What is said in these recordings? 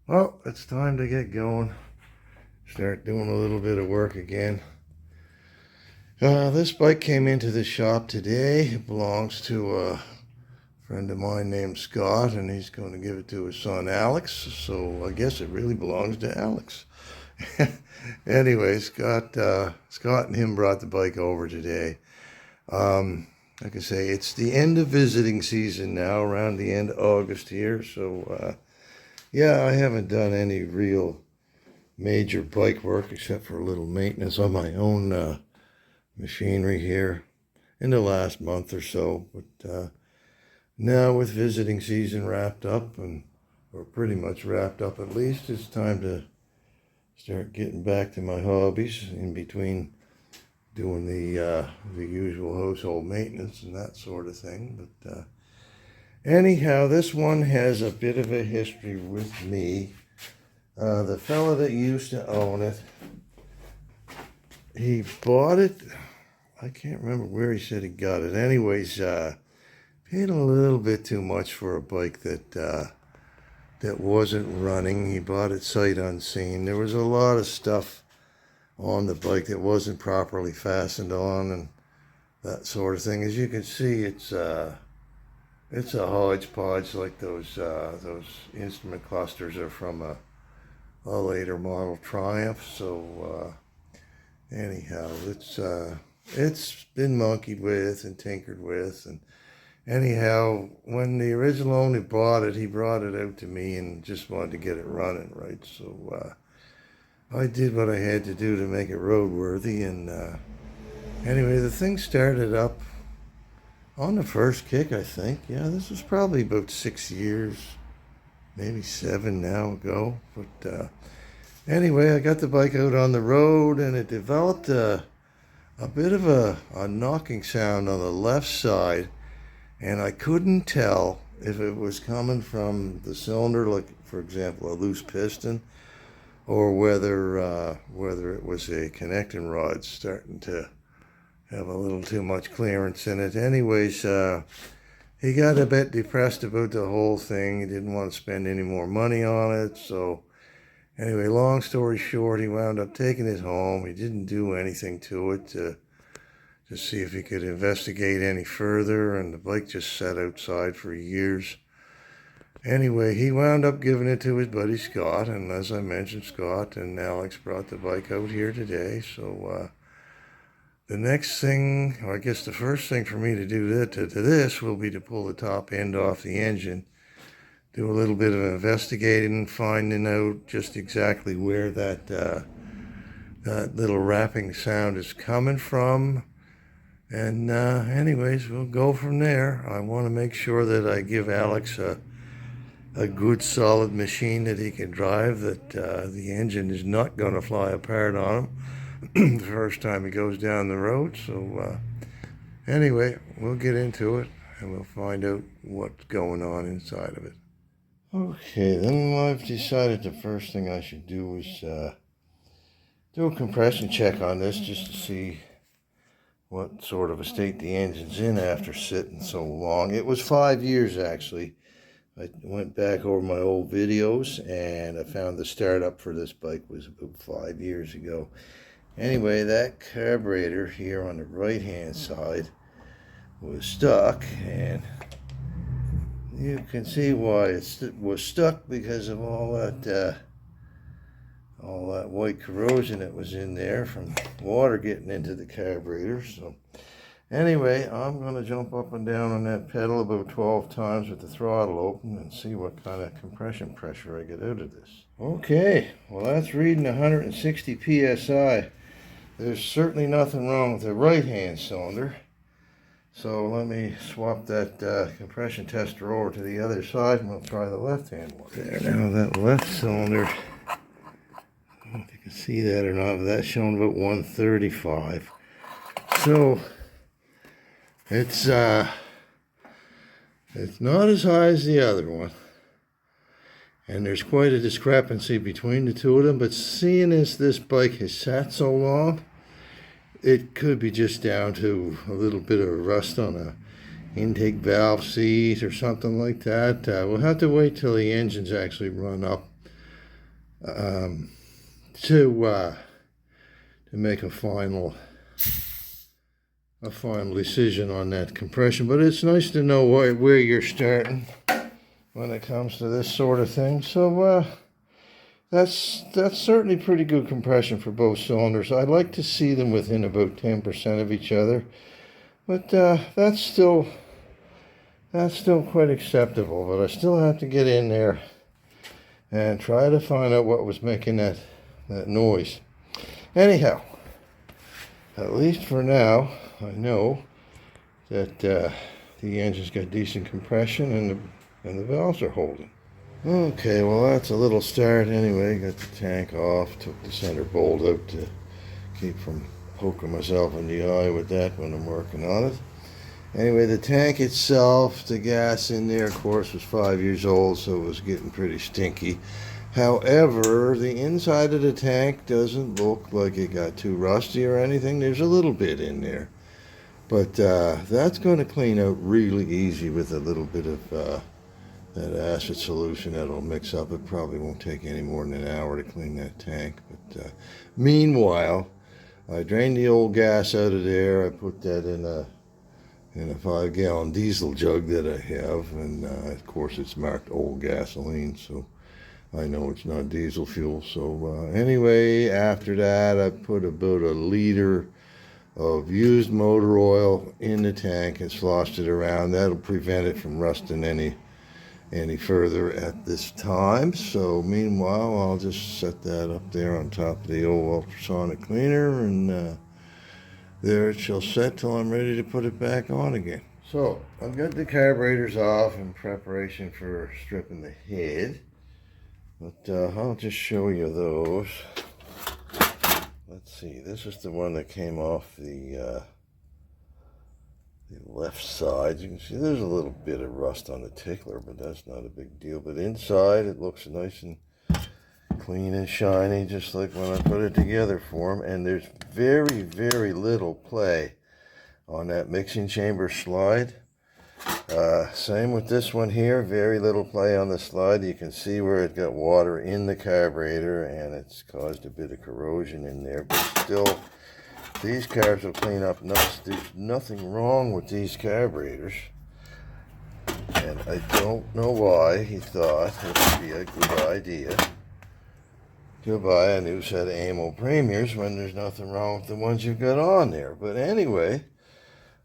Well, it's time to get going. Start doing a little bit of work again. This bike came into the shop today. It belongs to a friend of mine named Scott, and he's going to give it to his son Alex. So I guess it really belongs to Alex. Anyway, Scott and him brought the bike over today. Like I say, it's the end of visiting season now, around the end of August here. So yeah, I haven't done any real major bike work except for a little maintenance on my own machinery here in the last month or so. But now with visiting season wrapped up, or pretty much wrapped up at least, it's time to start getting back to my hobbies in between doing the usual household maintenance and that sort of thing. But anyhow, this one has a bit of a history with me. The fella that used to own it, he bought it. I can't remember where he said he got it. Anyways, paid a little bit too much for a bike that wasn't running. He bought it sight unseen. There was a lot of stuff on the bike that wasn't properly fastened on and that sort of thing. As you can see, it's a hodgepodge, like those instrument clusters are from a later model Triumph. So anyhow, it's been monkeyed with and tinkered with, and anyhow, when the original owner bought it, he brought it out to me and just wanted to get it running, right? So I did what I had to do to make it roadworthy, and anyway, the thing started up on the first kick, I think. Yeah, this was probably about 6 years, maybe 7 now ago. But anyway, I got the bike out on the road, and it developed a bit of a knocking sound on the left side, and I couldn't tell if it was coming from the cylinder, like, for example, a loose piston, or whether it was a connecting rod starting to have a little too much clearance in it. Anyways, he got a bit depressed about the whole thing. He didn't want to spend any more money on it. So anyway, long story short, he wound up taking it home. He didn't do anything to it to see if he could investigate any further, and the bike just sat outside for years. Anyway, he wound up giving it to his buddy Scott, and as I mentioned, Scott and Alex brought the bike out here today. So the next thing, or I guess the first thing for me to do to this will be to pull the top end off the engine, do a little bit of investigating, finding out just exactly where that little rapping sound is coming from. And anyways, we'll go from there. I want to make sure that I give Alex a good solid machine that he can drive, that the engine is not going to fly apart on him the first time he goes down the road. So anyway, we'll get into it and we'll find out what's going on inside of it. Okay, then I've decided the first thing I should do is do a compression check on this, just to see what sort of a state the engine's in after sitting so long. It was 5 years, actually. I went back over my old videos and I found the startup for this bike was about 5 years ago. Anyway, that carburetor here on the right hand side was stuck, and you can see why it was stuck, because of all that white corrosion that was in there from water getting into the carburetor. So anyway, I'm going to jump up and down on that pedal about 12 times with the throttle open and see what kind of compression pressure I get out of this. Okay, well, that's reading 160 psi. There's certainly nothing wrong with the right-hand cylinder. So let me swap that compression tester over to the other side, and we'll try the left-hand one. There, now that left cylinder, I don't know if you can see that or not, but that's showing about 135. So it's not as high as the other one, and there's quite a discrepancy between the two of them. But seeing as this bike has sat so long, it could be just down to a little bit of rust on a intake valve seat or something like that. We'll have to wait till the engine's actually run up to make a final decision on that compression. But it's nice to know where you're starting when it comes to this sort of thing. So that's certainly pretty good compression for both cylinders. I like to see them within about 10% of each other, but that's still quite acceptable. But I still have to get in there and try to find out what was making that noise. Anyhow, at least for now, I know that the engine's got decent compression and the valves are holding. Okay, well that's a little start anyway. Got the tank off, took the center bolt out to keep from poking myself in the eye with that when I'm working on it. Anyway, the tank itself, the gas in there, of course, was 5 years old, so it was getting pretty stinky. However, the inside of the tank doesn't look like it got too rusty or anything. There's a little bit in there. But that's going to clean out really easy with a little bit of that acid solution that'll mix up. It probably won't take any more than an hour to clean that tank. But meanwhile, I drained the old gas out of there. I put that in a 5-gallon diesel jug that I have, and of course it's marked old gasoline, so I know it's not diesel fuel. So anyway, after that I put about a liter of used motor oil in the tank and sloshed it around. That'll prevent it from rusting any further at this time. So meanwhile, I'll just set that up there on top of the old ultrasonic cleaner, and there it shall set till I'm ready to put it back on again. So I've got the carburetors off in preparation for stripping the head, but I'll just show you those. Let's see, this is the one that came off the left side. You can see there's a little bit of rust on the tickler, but that's not a big deal. But inside it looks nice and clean and shiny, just like when I put it together for them. And there's very, very little play on that mixing chamber slide. Same with this one here, very little play on the slide. You can see where it got water in the carburetor and it's caused a bit of corrosion in there, but still these carbs will clean up. There's nothing wrong with these carburetors, and I don't know why he thought it would be a good idea to buy a new set of ammo premiers when there's nothing wrong with the ones you've got on there. But anyway,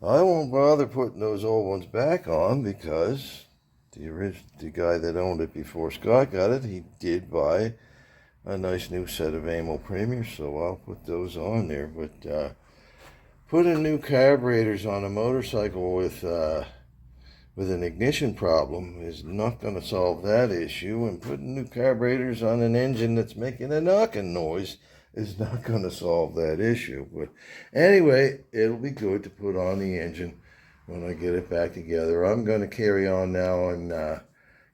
I won't bother putting those old ones back on, because the guy that owned it before Scott got it, he did buy a nice new set of ammo premiers, so I'll put those on there. But putting new carburetors on a motorcycle with an ignition problem is not going to solve that issue, and putting new carburetors on an engine that's making a knocking noise is not going to solve that issue. But anyway, it'll be good to put on the engine when I get it back together. I'm going to carry on now and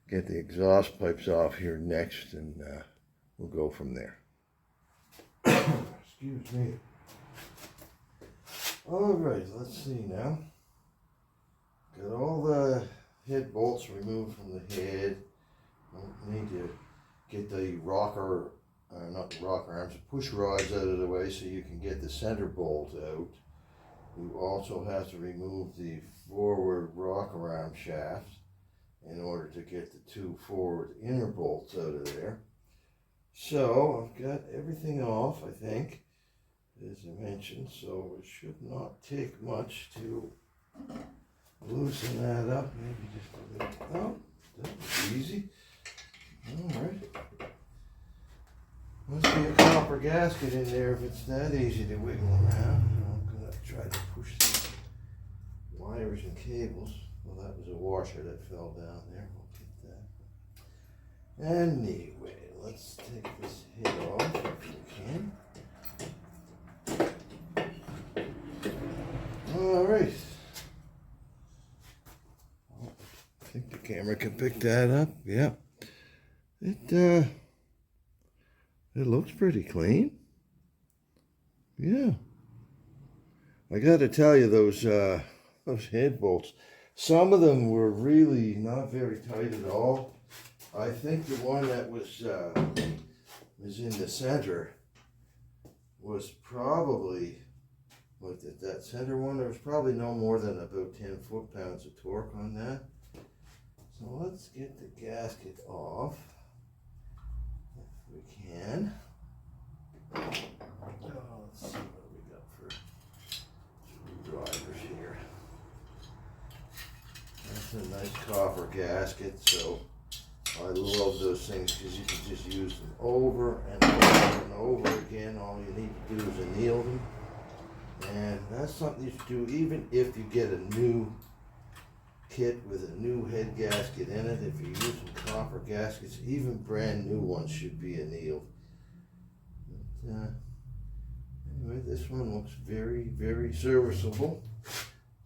get the exhaust pipes off here next, and we'll go from there. Excuse me. All right, let's see now. Got all the head bolts removed from the head. Need to get the rocker, not the rocker arms, the push rods out of the way so you can get the center bolt out. You also have to remove the forward rocker arm shaft in order to get the two forward inner bolts out of there. So I've got everything off, I think, as I mentioned, so it should not take much to loosen that up. Maybe just a little. Oh, that was easy. All right. Must be a copper gasket in there if it's that easy to wiggle around. I'm going to try to push these wires and cables. Well, that was a washer that fell down there. We'll get that. Anyway, let's take this head off if we can. All right. I think the camera can pick that up. Yeah. It looks pretty clean. Yeah. I got to tell you, those head bolts, some of them were really not very tight at all. I think the one that was is in the center was probably, what did that center one, there was probably no more than about 10 foot-pounds of torque on that. So let's get the gasket off, if we can. Oh, let's see what we got for screwdrivers here. That's a nice copper gasket, so I love those things because you can just use them over and over and over again. All you need to do is anneal them. And that's something you should do even if you get a new kit with a new head gasket in it. If you're using copper gaskets, even brand new ones should be annealed. But, anyway, this one looks very, very serviceable.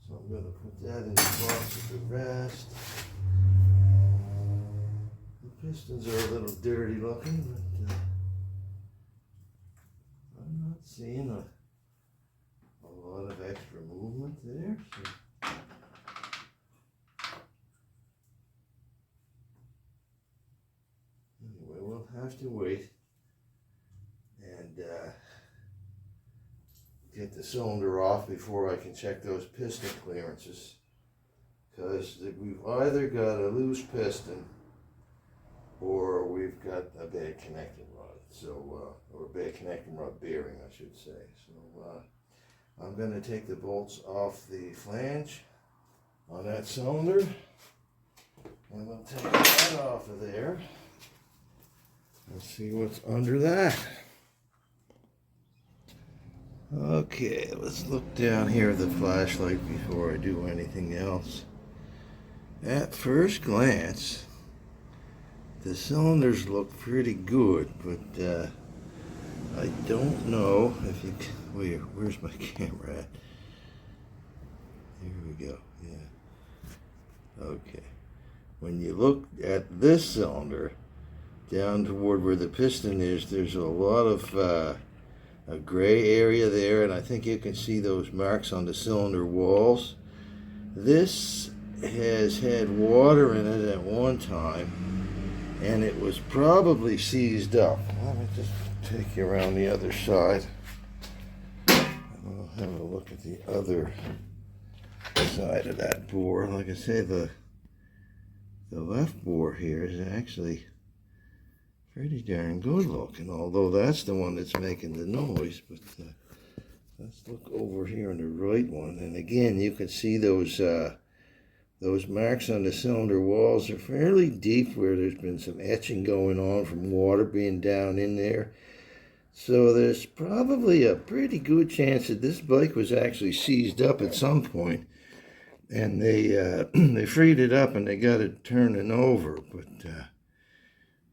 So I'm going to put that in the box with the rest. The pistons are a little dirty looking, but I'm not seeing a lot of extra movement there. So. Anyway, we'll have to wait and get the cylinder off before I can check those piston clearances, because we've either got a loose piston or we've got a bad connecting rod, so or a bad connecting rod bearing, I should say. So I'm going to take the bolts off the flange on that cylinder, and we'll take that off of there. Let's see what's under that. Okay, let's look down here at the flashlight before I do anything else. At first glance, the cylinders look pretty good, but I don't know if you can, where's my camera at? Here we go, yeah. Okay, when you look at this cylinder, down toward where the piston is, there's a lot of a gray area there, and I think you can see those marks on the cylinder walls. This has had water in it at one time, and it was probably seized up. Let me just take you around the other side, and we'll have a look at the other side of that bore. Like I say, the left bore here is actually pretty darn good looking, although that's the one that's making the noise. But let's look over here on the right one, and again you can see those marks on the cylinder walls are fairly deep, where there's been some etching going on from water being down in there. So there's probably a pretty good chance that this bike was actually seized up at some point, and they freed it up and they got it turning over. But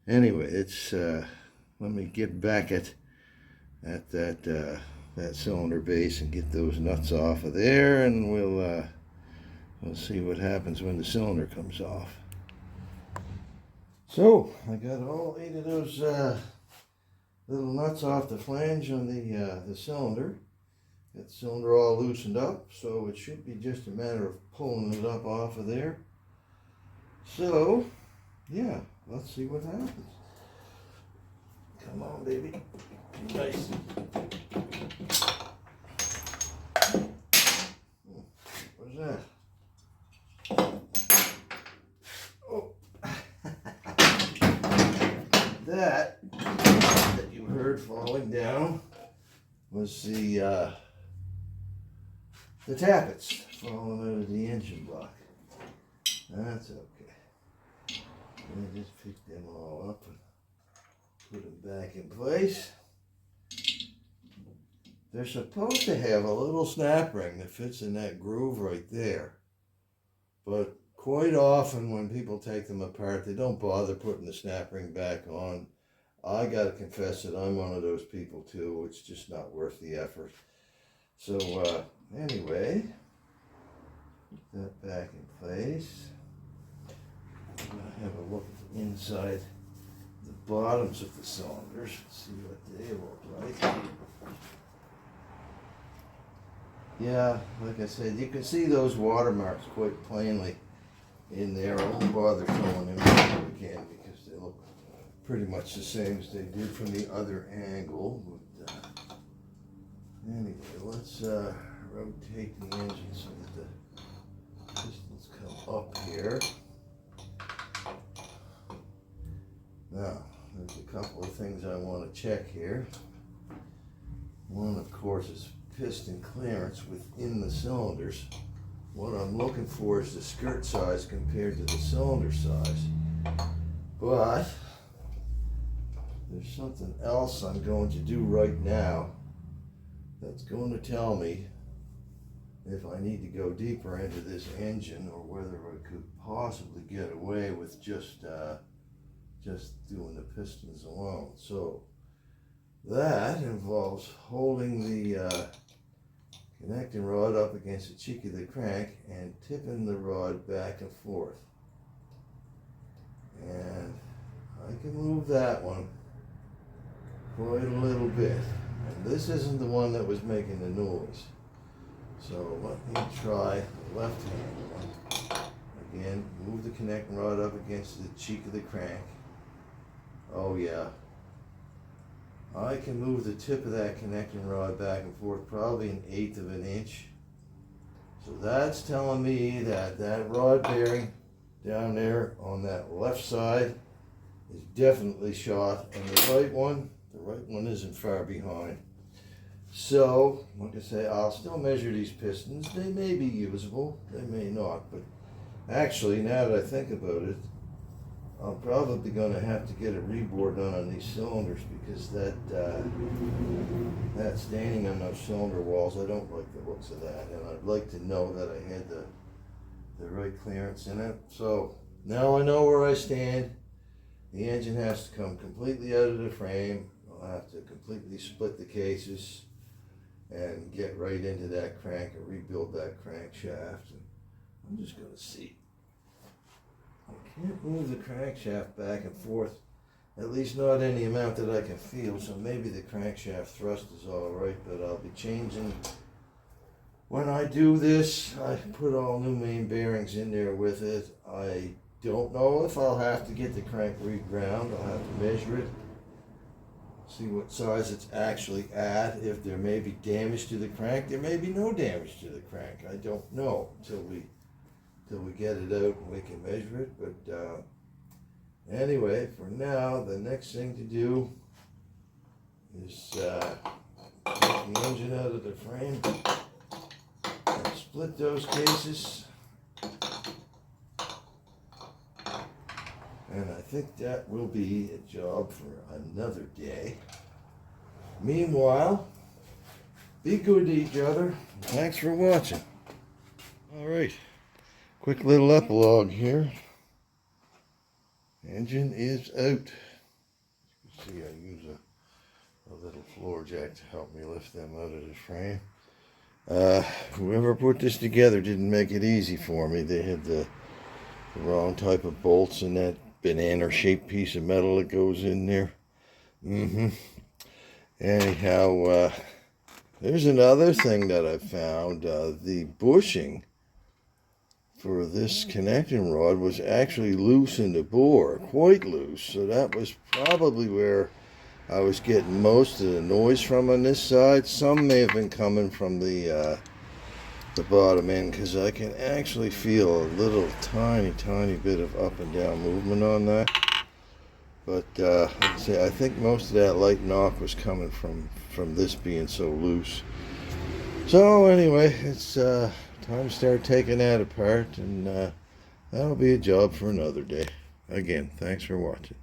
anyway, it's let me get back at that cylinder base and get those nuts off of there, and we'll see what happens when the cylinder comes off. So I got all 8 of those little nuts off the flange on the cylinder. Got the cylinder all loosened up, so it should be just a matter of pulling it up off of there. So yeah, let's see what happens. Come on, baby. Nice. What's that? Oh. that you heard falling down was the tappets falling out of the engine block. That's okay. Let me just pick them all up and put them back in place. They're supposed to have a little snap ring that fits in that groove right there. But quite often when people take them apart, they don't bother putting the snap ring back on. I gotta confess that I'm one of those people too. It's just not worth the effort. So anyway, put that back in place. I'm going to have a look at the inside, the bottoms of the cylinders, see what they look like. Yeah, like I said, you can see those watermarks quite plainly in there. I won't bother showing them again because they look pretty much the same as they did from the other angle. But, anyway, let's rotate the engine so that the pistons come up here. Now, there's a couple of things I want to check here. One, of course, is piston clearance within the cylinders. What I'm looking for is the skirt size compared to the cylinder size. But there's something else I'm going to do right now that's going to tell me if I need to go deeper into this engine or whether I could possibly get away with just doing the pistons alone. So that involves holding the connecting rod up against the cheek of the crank and tipping the rod back and forth. And I can move that one quite a little bit. And this isn't the one that was making the noise. So let me try the left hand one. Again, move the connecting rod up against the cheek of the crank. Oh yeah. I can move the tip of that connecting rod back and forth probably 1/8 of an inch. So that's telling me that that rod bearing down there on that left side is definitely shot, and the right one isn't far behind. So, like I say, I'll still measure these pistons. They may be usable, they may not, but actually, now that I think about it, I'm probably going to have to get a reboard done on these cylinders because that staining on those cylinder walls, I don't like the looks of that, and I'd like to know that I had the right clearance in it. So now I know where I stand. The engine has to come completely out of the frame. I'll have to completely split the cases and get right into that crank and rebuild that crankshaft. And I'm just going to see. I can't move the crankshaft back and forth, at least not any amount that I can feel, so maybe the crankshaft thrust is alright, but I'll be changing. When I do this, I put all new main bearings in there with it. I don't know if I'll have to get the crank reground. I'll have to measure it, see what size it's actually at. If there may be damage to the crank, there may be no damage to the crank. I don't know until we get it out and we can measure it. But anyway, for now, the next thing to do is take the engine out of the frame and split those cases. And I think that will be a job for another day. Meanwhile, be good to each other. Thanks for watching. All right. Quick little epilogue here. Engine is out. You can see I use a little floor jack to help me lift them out of the frame. Whoever put this together didn't make it easy for me. They had the wrong type of bolts in that banana shaped piece of metal that goes in there. Anyhow, there's another thing that I found. The bushing for this connecting rod was actually loose in the bore, quite loose. So that was probably where I was getting most of the noise from on this side. Some may have been coming from the bottom end, because I can actually feel a little tiny bit of up and down movement on that. But like I say, I think most of that light knock was coming from this being so loose. So anyway, it's time to start taking that apart, and that'll be a job for another day. Again, thanks for watching.